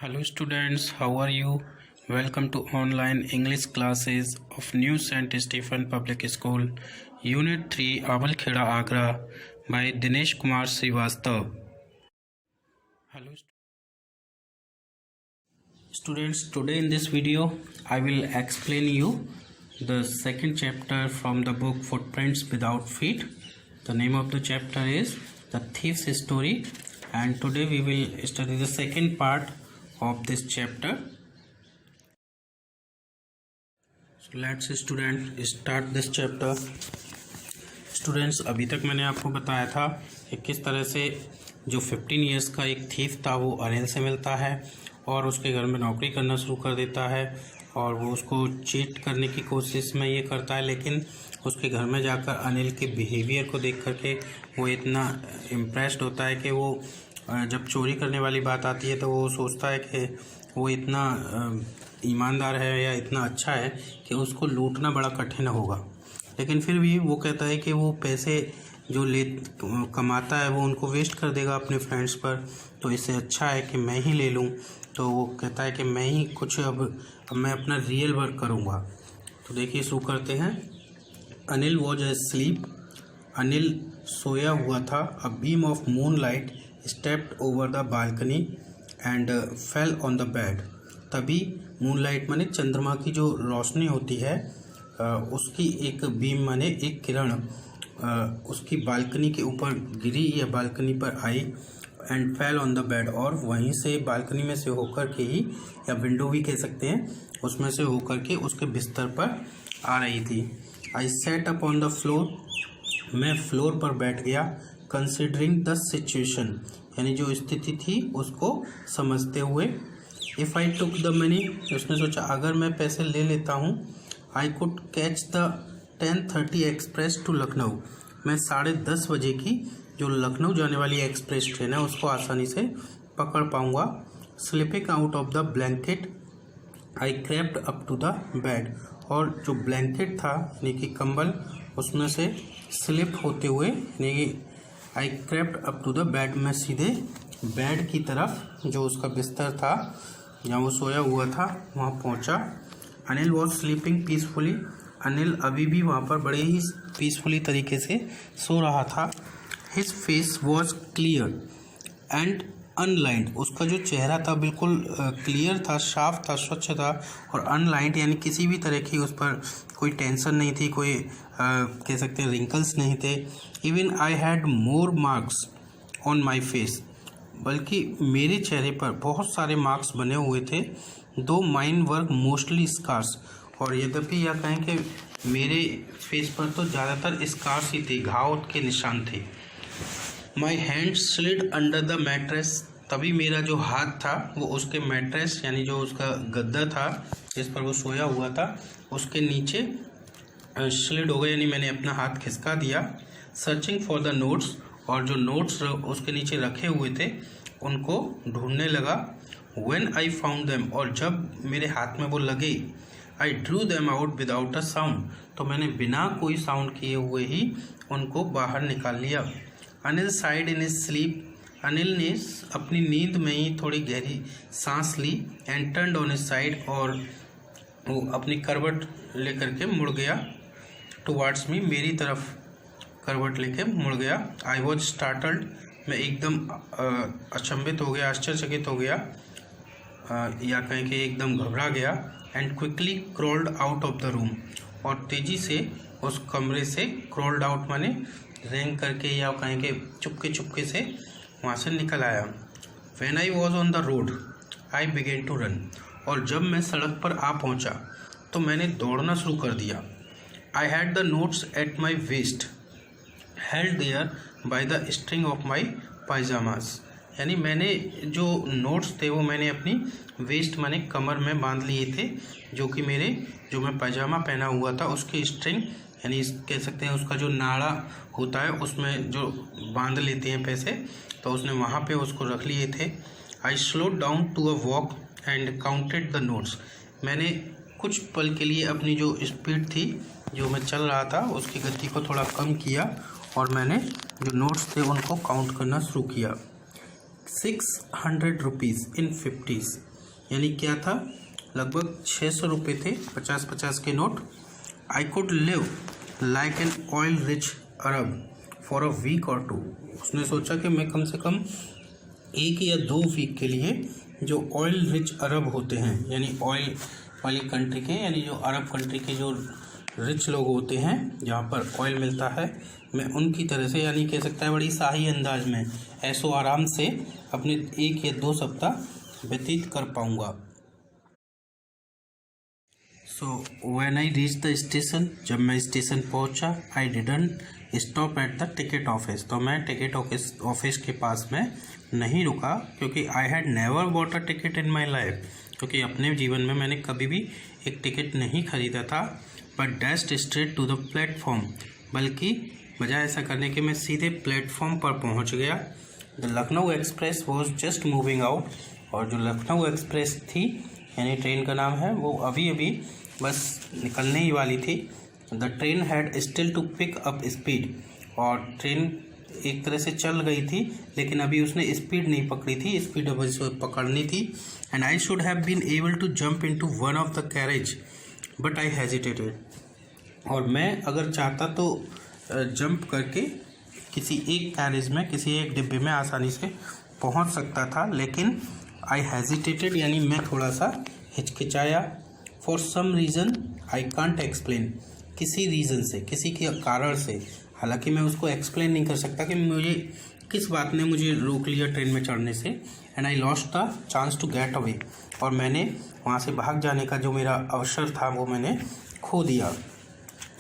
Hello students, how are you? Welcome to online English classes of New St. Stephen Public School, Unit 3, Awal Kheda, Agra by Dinesh Kumar Srivastav. Hello students, today in this video I will explain you the second chapter from the book Footprints Without Feet. The name of the chapter is The Thief's Story, and today we will study the second part of this chapter. So let's student start this chapter. Students, अभी तक मैंने आपको बताया था कि किस तरह से जो 15 इयर्स का एक थीफ था वो अनिल से मिलता है और उसके घर में नौकरी करना शुरू कर देता है और वो उसको चीट करने की कोशिश में ये करता है, लेकिन उसके घर में जाकर अनिल के बिहेवियर को देख करके वो इतना इम्प्रेस्ड होता है कि वो जब चोरी करने वाली बात आती है तो वो सोचता है कि वो इतना ईमानदार है या इतना अच्छा है कि उसको लूटना बड़ा कठिन होगा। लेकिन फिर भी वो कहता है कि वो पैसे जो कमाता है वो उनको वेस्ट कर देगा अपने फ्रेंड्स पर, तो इससे अच्छा है कि मैं ही ले लूँ। तो वो कहता है कि मैं ही कुछ अब मैं अपना रियल वर्क करूँगा। तो देखिए शुरू करते हैं। Anil was asleep। अनिल सोया हुआ था। A beam of moon light stepped over the balcony and fell on the bed. तभी मूनलाइट माने चंद्रमा की जो रोशनी होती है उसकी एक बीम माने एक किरण उसकी बालकनी के ऊपर गिरी या बालकनी पर I and fell on the bed, और वहीं से बालकनी में से होकर के ही, या विंडो भी कह सकते हैं, उसमें से होकर के उसके बिस्तर पर आ रही थी। I sat up on the floor. मैं फ्लोर पर बैठ गया। कंसिडरिंग द सिचुएशन, यानी जो स्थिति थी उसको समझते हुए। If I took the money, उसने सोचा अगर मैं पैसे ले लेता हूँ, I could catch the 10:30 express to Lucknow. मैं 10:30 बजे की जो लखनऊ जाने वाली एक्सप्रेस ट्रेन है उसको आसानी से पकड़ पाऊँगा। Slipping out of the blanket I crept up to the bed, और जो ब्लैंकेट था यानी कि कंबल उसमें से स्लिप होते हुए यानी कि आई crept up to the bed, मैं सीधे बेड की तरफ जो उसका बिस्तर था जहाँ वो सोया हुआ था वहाँ पहुँचा। Anil was sleeping peacefully. Anil अभी भी वहाँ पर बड़े ही पीसफुली तरीके से सो रहा था। His face was clear and unlined. उसका जो चेहरा था बिल्कुल क्लियर था, साफ था, स्वच्छ था, और अनलाइंड यानी किसी भी तरह की उस पर कोई टेंशन नहीं थी, कोई कह सकते हैं रिंकल्स नहीं थे। Even I had more marks on my face, बल्कि मेरे चेहरे पर बहुत सारे मार्क्स बने हुए थे। दो माइन वर्क मोस्टली स्कार्स, और यद्यपि यह कहें कि मेरे फेस पर तो ज़्यादातर स्कार्स ही थे, घाव के निशान थे। My hand slid under the mattress. तभी मेरा जो हाथ था वो उसके मैट्रेस यानी जो उसका गद्दा था जिस पर वो सोया हुआ था उसके नीचे स्लिड हो गया, यानी मैंने अपना हाथ खिसका दिया। सर्चिंग फॉर द नोट्स, और जो नोट्स उसके नीचे रखे हुए थे उनको ढूंढने लगा। व्हेन आई फाउंड देम, और जब मेरे हाथ में वो लगे, I drew them out without a sound, तो मैंने बिना कोई साउंड किए हुए ही उनको बाहर निकाल लिया। Anil sighed in his sleep. Anil ने अपनी नींद में ही थोड़ी गहरी सांस ली। And turned on his side, और वो अपनी करवट लेकर के मुड़ गया। टुवार्ड्स मी, मेरी तरफ करवट लेके मुड़ गया। आई वॉज स्टार्टल्ड, मैं एकदम अचंभित हो गया, आश्चर्यचकित हो गया, या कहें कि एकदम घबरा गया। And quickly crawled out of the room, और तेज़ी से उस कमरे से क्रॉल्ड आउट माने रेंग करके या कहें कि चुपके चुपके से वहाँ से निकल आया। When I was on the road I began to run, और जब मैं सड़क पर आ पहुँचा तो मैंने दौड़ना शुरू कर दिया। I had the notes at my waist held there by the string of my pyjamas, यानी मैंने जो नोट्स थे वो मैंने अपनी वेस्ट माने कमर में बांध लिए थे, जो कि मेरे जो मैं पायजामा पहना हुआ था उसकी स्ट्रिंग यानी कह सकते हैं उसका जो नाड़ा होता है उसमें जो बांध लेते हैं पैसे, तो उसने वहाँ पे उसको रख लिए थे। I slowed down to a walk and counted the notes, मैंने कुछ पल के लिए अपनी जो स्पीड थी जो मैं चल रहा था उसकी गति को थोड़ा कम किया और मैंने जो नोट्स थे उनको काउंट करना शुरू किया। 600 रुपीज़ इन 50s, यानी क्या था, लगभग 600 रुपये थे, 50-50 के नोट। I could live like an oil rich Arab for a week और 2। उसने सोचा कि मैं कम से कम 1 या 2 वीक के लिए जो ऑयल रिच अरब होते हैं, यानी ऑयल वाली कंट्री के, यानी जो अरब कंट्री के जो रिच लोग होते हैं जहाँ पर ऑयल मिलता है, मैं उनकी तरह से, यानी कह सकता है बड़ी शाही अंदाज में ऐसो आराम से अपने 1 या 2 सप्ताह व्यतीत कर पाऊँगा। So when I reach the station, जब मैं स्टेशन पहुंचा, I didn't stop at the ticket office, तो मैं टिकट ऑफिस के पास में नहीं रुका, क्योंकि I had never bought a ticket in my life, क्योंकि अपने जीवन में मैंने कभी भी एक टिकट नहीं खरीदा था। But dashed straight to the platform, बल्कि बजाय ऐसा करने के मैं सीधे प्लेटफॉर्म पर पहुंच गया। The Lucknow express was just moving out, और जो लखनऊ एक्सप्रेस थी, यानी ट्रेन का नाम है, वो अभी अभी बस निकलने ही वाली थी। The train had still to pick up speed, और ट्रेन एक तरह से चल गई थी, लेकिन अभी उसने स्पीड नहीं पकड़ी थी, स्पीड अब उसको पकड़नी थी। And I should have been able to jump into one of the carriage, but I hesitated, और मैं अगर चाहता तो जंप करके किसी एक कैरेज में, किसी एक डिब्बे में आसानी से पहुंच सकता था, लेकिन आई हेजिटेटेड, यानी मैं थोड़ा सा हिचकिचाया। For some reason I can't explain, किसी रीज़न से, किसी के कारण से, हालांकि मैं उसको एक्सप्लेन नहीं कर सकता कि मुझे किस बात ने मुझे रोक लिया ट्रेन में चढ़ने से। And I lost the chance to get away, और मैंने वहाँ से भाग जाने का जो मेरा अवसर था वो मैंने खो दिया।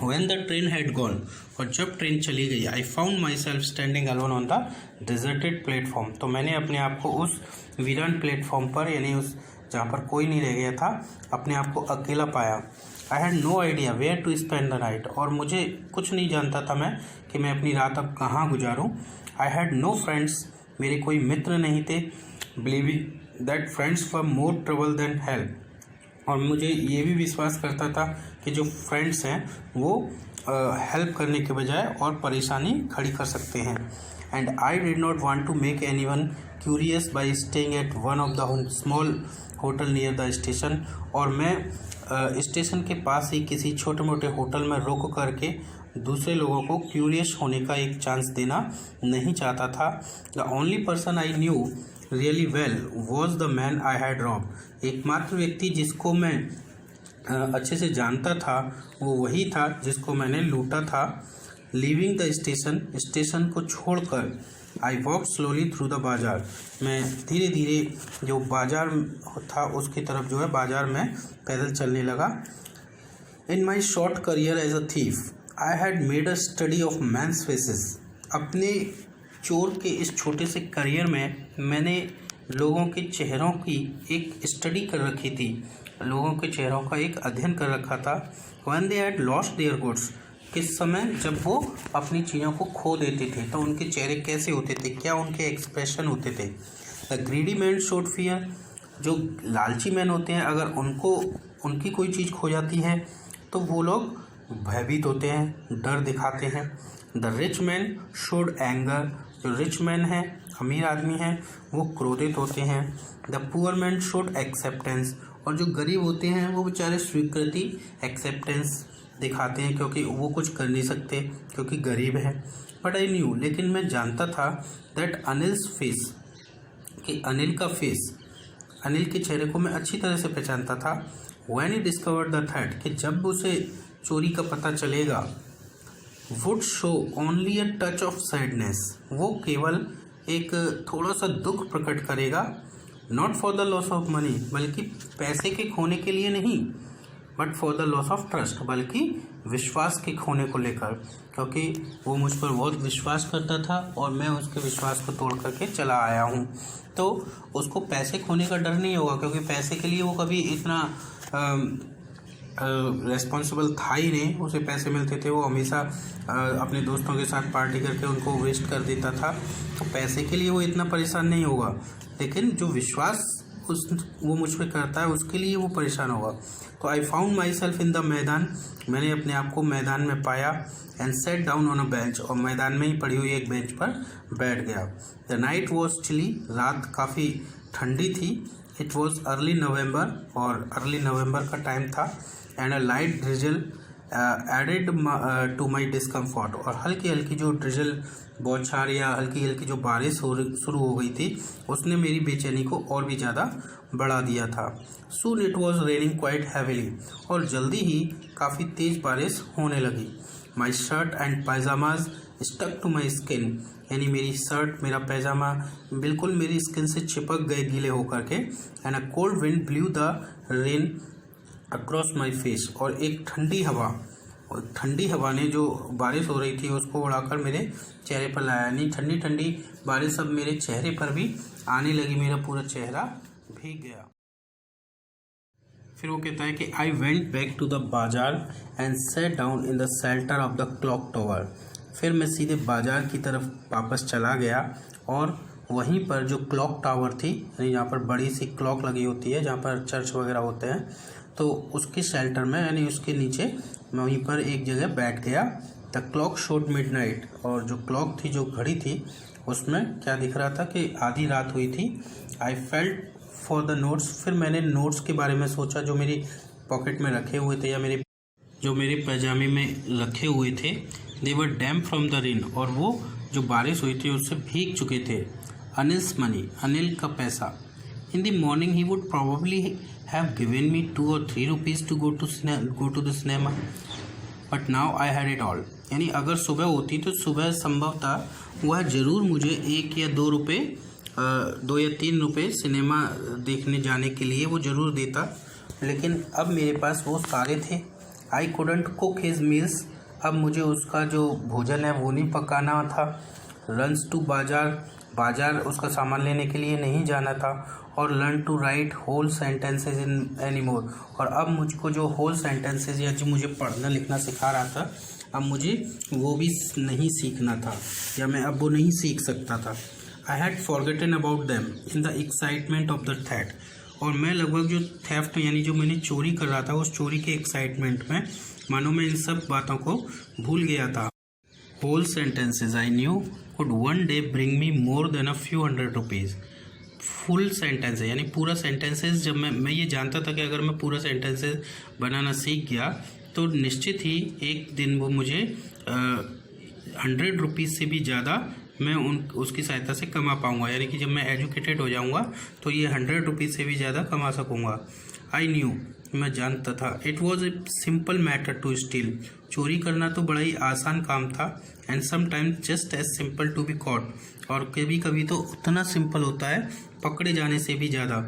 When the train had gone, और जब ट्रेन चली गई, I found my self standing alone on the deserted platform, तो मैंने अपने आप को उस वीरान प्लेटफॉर्म पर, यानी उस जहाँ पर कोई नहीं रह गया था, अपने आप को अकेला पाया। I had no idea where to spend the night, और मुझे कुछ नहीं जानता था मैं कि मैं अपनी रात अब कहाँ गुजारूँ। आई हैड नो फ्रेंड्स, मेरे कोई मित्र नहीं थे। Believing that friends were more trouble than help, और मुझे ये भी विश्वास करता था कि जो फ्रेंड्स हैं वो हेल्प करने के बजाय और परेशानी खड़ी कर सकते हैं। And I did not want to make anyone curious by staying at one of the small hotel near the station, और मैं स्टेशन के पास ही किसी छोटे मोटे होटल में रुक करके दूसरे लोगों को क्यूरियस होने का एक चांस देना नहीं चाहता था। The only person I knew really well was the man I had robbed, एकमात्र व्यक्ति जिसको मैं अच्छे से जानता था वो वही था जिसको मैंने लूटा था। लीविंग द स्टेशन, स्टेशन को छोड़कर, I walk slowly through the बाजार, मैं धीरे धीरे जो बाजार था उसकी तरफ जो है बाजार में पैदल चलने लगा। In my short career as a thief I had made a study of men's faces, अपने चोर के इस छोटे से करियर में मैंने लोगों के चेहरों की एक स्टडी कर रखी थी, लोगों के चेहरों का एक अध्ययन कर रखा था। When they had lost their goods, किस समय जब वो अपनी चीज़ों को खो देते थे तो उनके चेहरे कैसे होते थे, क्या उनके एक्सप्रेशन होते थे। The greedy man showed fear, जो लालची मैन होते हैं अगर उनको उनकी कोई चीज़ खो जाती है तो वो लोग भयभीत होते हैं, डर दिखाते हैं। The rich man showed anger, जो रिच मैन है, अमीर आदमी है, वो क्रोधित होते हैं। The poor man showed acceptance, और जो गरीब होते हैं वो बेचारे स्वीकृति, एक्सेप्टेंस दिखाते हैं क्योंकि वो कुछ कर नहीं सकते क्योंकि गरीब है। बट आई न्यू, लेकिन मैं जानता था दैट अनिल्स फेस, कि अनिल का फेस, अनिल के चेहरे को मैं अच्छी तरह से पहचानता था। When he discovered the threat, कि जब उसे चोरी का पता चलेगा, would show only a touch of sadness, वो केवल एक थोड़ा सा दुख प्रकट करेगा। Not for the loss of money, बल्कि पैसे के खोने के लिए नहीं, but for the loss of trust, बल्कि विश्वास के खोने को लेकर, क्योंकि वो मुझ पर बहुत विश्वास करता था और मैं उसके विश्वास को तोड़ करके चला आया हूँ। तो उसको पैसे खोने का डर नहीं होगा, क्योंकि पैसे के लिए वो कभी इतना रेस्पॉन्सिबल था ही नहीं। उसे पैसे मिलते थे, वो हमेशा अपने दोस्तों के साथ पार्टी करके उनको वेस्ट कर देता था, तो पैसे के लिए वो इतना परेशान नहीं होगा। लेकिन जो विश्वास वो मुझ पर करता है उसके लिए वो परेशान होगा। तो I found my self in the मैदान, मैंने अपने आप को मैदान में पाया। And sat down on a bench, और मैदान में ही पड़ी हुई एक बेंच पर बैठ गया। द नाइट वॉज चिली, रात काफ़ी ठंडी थी। इट वॉज अर्ली नवंबर और अर्ली नवंबर का टाइम था and a light drizzle added to my discomfort, और हल्की हल्की जो ड्रिजल बौछार या हल्की हल्की जो बारिश शुरू हो गई थी उसने मेरी बेचैनी को और भी ज़्यादा बढ़ा दिया था। Soon it was raining quite heavily, और जल्दी ही काफ़ी तेज़ बारिश होने लगी। My shirt and pyjamas stuck to my skin, यानी मेरी शर्ट मेरा पैजामा बिल्कुल मेरी स्किन से चिपक गए गीले होकर के। And a cold wind blue the rain across my face, और एक ठंडी हवा ने जो बारिश हो रही थी उसको उड़ाकर मेरे चेहरे पर लाया, यानी ठंडी ठंडी बारिश अब मेरे चेहरे पर भी आने लगी, मेरा पूरा चेहरा भीग गया। फिर वो कहता है कि I went back to the bazaar and sat down in the shelter of the clock tower. फिर मैं सीधे बाजार की तरफ वापस चला गया और वहीं पर जो क्लॉक टावर थी, यानी जहाँ पर बड़ी सी क्लॉक लगी होती है, जहाँ पर चर्च वगैरह होते हैं, तो उसके शेल्टर में यानी उसके नीचे मैं वहीं पर एक जगह बैठ गया। द क्लॉक शोड मिडनाइट, और जो क्लॉक थी, जो घड़ी थी, उसमें क्या दिख रहा था कि आधी रात हुई थी। I felt for the notes, फिर मैंने नोट्स के बारे में सोचा जो मेरी पॉकेट में रखे हुए थे या मेरे पैजामे में रखे हुए थे। दे वर डैम्प फ्रॉम द रेन, और वो जो बारिश हुई थी उससे भीग चुके थे। अनिल्स मनी, अनिल का पैसा। In the morning he would probably have given me 2 or 3 rupees to go to the cinema, but now I had it all. यानी अगर सुबह होती तो सुबह संभवतः वह ज़रूर मुझे 1 या 2 रुपये 2 या 3 रुपये सिनेमा देखने जाने के लिए वो ज़रूर देता, लेकिन अब मेरे पास वो सारे थे। I couldn't cook his meals, अब मुझे उसका जो भोजन है वो नहीं पकाना था। रन्स टू बाजार उसका सामान लेने के लिए नहीं जाना था। और learn to write whole sentences in anymore, और अब मुझको जो होल सेंटेंसेज या जो मुझे पढ़ना लिखना सिखा रहा था, अब मुझे वो भी नहीं सीखना था, या मैं अब वो नहीं सीख सकता था। I had forgotten about them in the excitement of the theft, और मैं लगभग जो थेफ्ट यानी जो मैंने चोरी कर रहा था उस चोरी के एक्साइटमेंट में मानो मैं इन सब बातों को भूल गया था। Whole sentences I knew could one day bring me more than a few hundred rupees. Full sentence है, यानी पूरा सेंटेंसेस, जब मैं ये जानता था कि अगर मैं पूरा सेंटेंसेस बनाना सीख गया तो निश्चित ही एक दिन वो मुझे 100 रुपीज़ से भी ज़्यादा मैं उसकी सहायता से कमा पाऊँगा, यानी कि जब मैं एजुकेटेड हो जाऊँगा तो ये 100 रुपीज़ से भी ज़्यादा कमा सकूँगा। आई न्यू, मैं जानता था। It was a simple matter to steal, चोरी करना तो बड़ा ही आसान काम था। And sometimes just as simple to be caught, और कभी कभी तो उतना सिंपल होता है पकड़े जाने से भी ज़्यादा।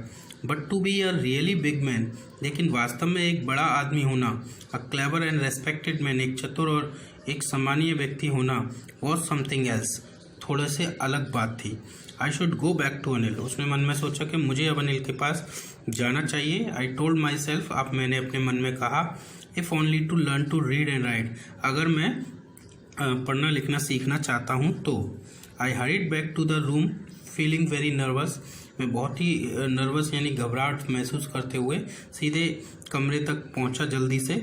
But to be a really big man, लेकिन वास्तव में एक बड़ा आदमी होना, a clever and respected man, एक चतुर और एक सम्मानीय व्यक्ति होना, वॉज समथिंग एल्स, थोड़े से अलग बात थी। I should go back to Anil, उसने मन में सोचा कि मुझे अब अनिल के पास जाना चाहिए। आई टोल्ड माई सेल्फ, अब मैंने अपने मन में कहा, if only to learn to read and write, अगर मैं पढ़ना लिखना सीखना चाहता हूँ तो। I hurried back to the room feeling very nervous, मैं बहुत ही नर्वस यानी घबराहट महसूस करते हुए सीधे कमरे तक पहुँचा जल्दी से।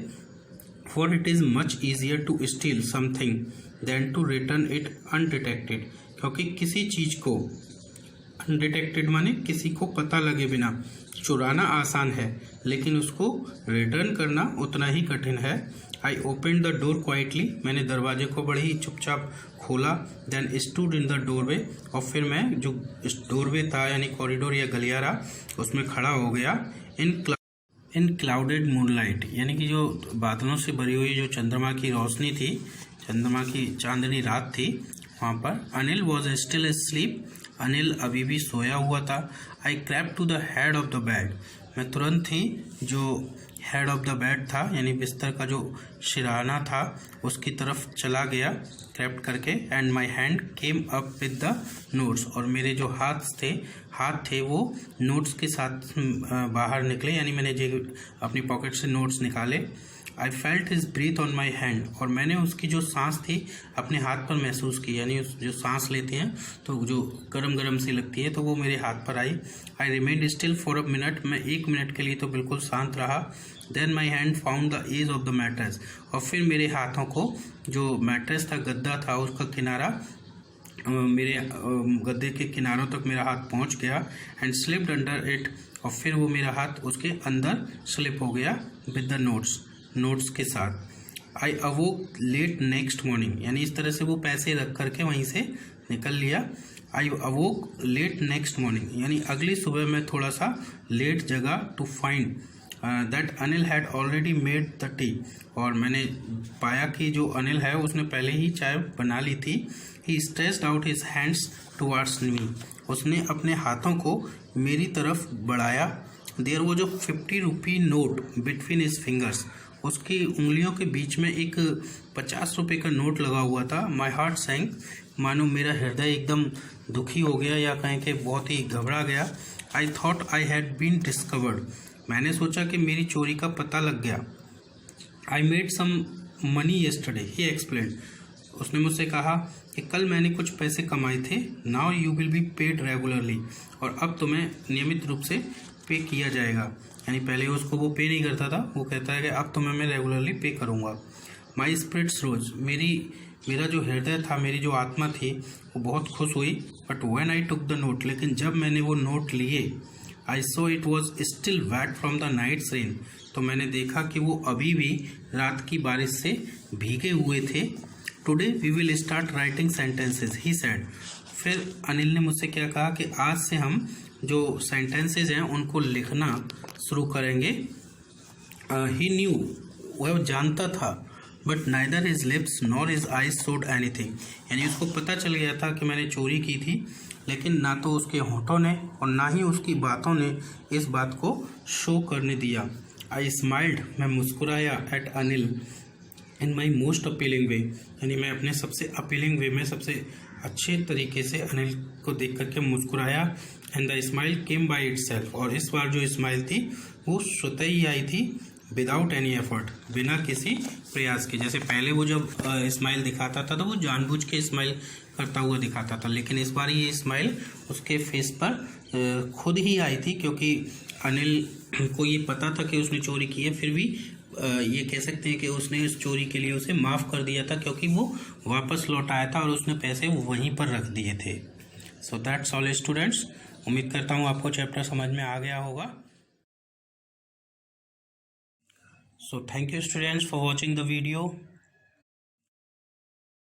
For it is much easier to steal something than to return it undetected, क्योंकि किसी चीज़ को अनडिटेक्टेड माने किसी को पता लगे बिना चुराना आसान है, लेकिन उसको रिटर्न करना उतना ही कठिन है। I open the door quietly, मैंने दरवाजे को बड़े ही चुपचाप खोला। Then stood in the doorway, और फिर मैं जो डोरवे था यानी कॉरिडोर या गलियारा उसमें खड़ा हो गया। इन क्लाउडेड मूनलाइट, यानी कि जो बादलों से भरी हुई जो चंद्रमा की रोशनी थी, चंद्रमा की चांदनी रात थी, वहाँ पर Anil was still asleep, Anil अभी भी सोया हुआ था। I crept to the head of the bed, मैं तुरंत ही जो हेड ऑफ द बेड था यानी बिस्तर का जो सिरहाना था उसकी तरफ चला गया क्रैप करके। And my hand came up with the notes, और मेरे जो हाथ थे वो नोट्स के साथ बाहर निकले, यानी मैंने जो अपनी पॉकेट से नोट्स निकाले। I felt his breath on my hand, और मैंने उसकी जो सांस थी अपने हाथ पर महसूस की, यानी जो सांस लेते हैं तो जो गरम गरम सी लगती है तो वो मेरे हाथ पर आई। I remained still for a minute, मैं 1 मिनट के लिए तो बिल्कुल शांत रहा। Then my hand found the edge of the mattress, और फिर मेरे हाथों को जो मैट्रेस था, गद्दा था, उसका किनारा मेरे गद्दे के किनारों तक मेरा हाथ पहुंच गया। एंड स्लिप्ड अंडर इट, और फिर वो मेरा हाथ उसके अंदर स्लिप हो गया विद द नोट्स के साथ। आई अवोक लेट नेक्स्ट मॉर्निंग, यानी इस तरह से वो पैसे रख करके वहीं से निकल लिया। I awoke late next morning, यानी अगली सुबह मैं थोड़ा सा लेट जगा to find that Anil had already made the tea, और मैंने पाया कि जो अनिल है उसने पहले ही चाय बना ली थी। He stretched out his hands towards me, उसने अपने हाथों को मेरी तरफ बढ़ाया। देयर वो जो 50 rupee note between his fingers, उसकी उंगलियों के बीच में एक 50 रुपये का नोट लगा हुआ था। माई हार्ट सैंक, मानो मेरा हृदय एकदम दुखी हो गया या कहें कि बहुत ही घबरा गया। I thought I had been discovered, मैंने सोचा कि मेरी चोरी का पता लग गया। I made some money yesterday, he explained, उसने मुझसे कहा कि कल मैंने कुछ पैसे कमाए थे। Now you will be paid regularly, और अब तुम्हें नियमित रूप से पे किया जाएगा। यानी पहले उसको वो पे नहीं करता था, वो कहता है कि अब तुम्हें मैं रेगुलरली पे करूँगा। माई स्पिरिट्स रोज, मेरा जो हृदय था, मेरी जो आत्मा थी वो बहुत खुश हुई। But when I took the note, लेकिन जब मैंने वो नोट लिए, I saw it was still wet from the night's rain, तो मैंने देखा कि वो अभी भी रात की बारिश से भीगे हुए थे। Today we will start writing sentences, he said, फिर अनिल ने मुझसे क्या कहा कि आज से हम जो सेंटेंसेज हैं उनको लिखना शुरू करेंगे। ही न्यू, वह जानता था, but neither his lips nor his eyes showed anything, यानी उसको पता चल गया था कि मैंने चोरी की थी, लेकिन ना तो उसके होठों ने और ना ही उसकी बातों ने इस बात को शो करने दिया। आई स्माइल्ड, मैं मुस्कुराया, at Anil in my most appealing way, यानी मैं अपने सबसे अपीलिंग वे में सबसे अच्छे तरीके से अनिल को देख करके मुस्कुराया। And the smile came by it self, और इस बार जो स्माइल थी वो स्वतः ही आई थी, विदाउट एनी एफर्ट, बिना किसी प्रयास के। जैसे पहले वो जब स्माइल दिखाता था तो वो जानबूझ के स्माइल करता हुआ दिखाता था, लेकिन इस बार ये स्माइल उसके फेस पर खुद ही आई थी, क्योंकि अनिल को ये पता था कि उसने चोरी की है, फिर भी ये कह सकते हैं कि उसने इस चोरी के लिए उसे माफ़ कर दिया था, क्योंकि वो वापस लौट आया था और उसने पैसे वहीं पर रख दिए थे। सो दैट्स ऑल स्टूडेंट्स, उम्मीद करता हूँ आपको चैप्टर समझ में आ गया होगा। So thank you students for watching the video.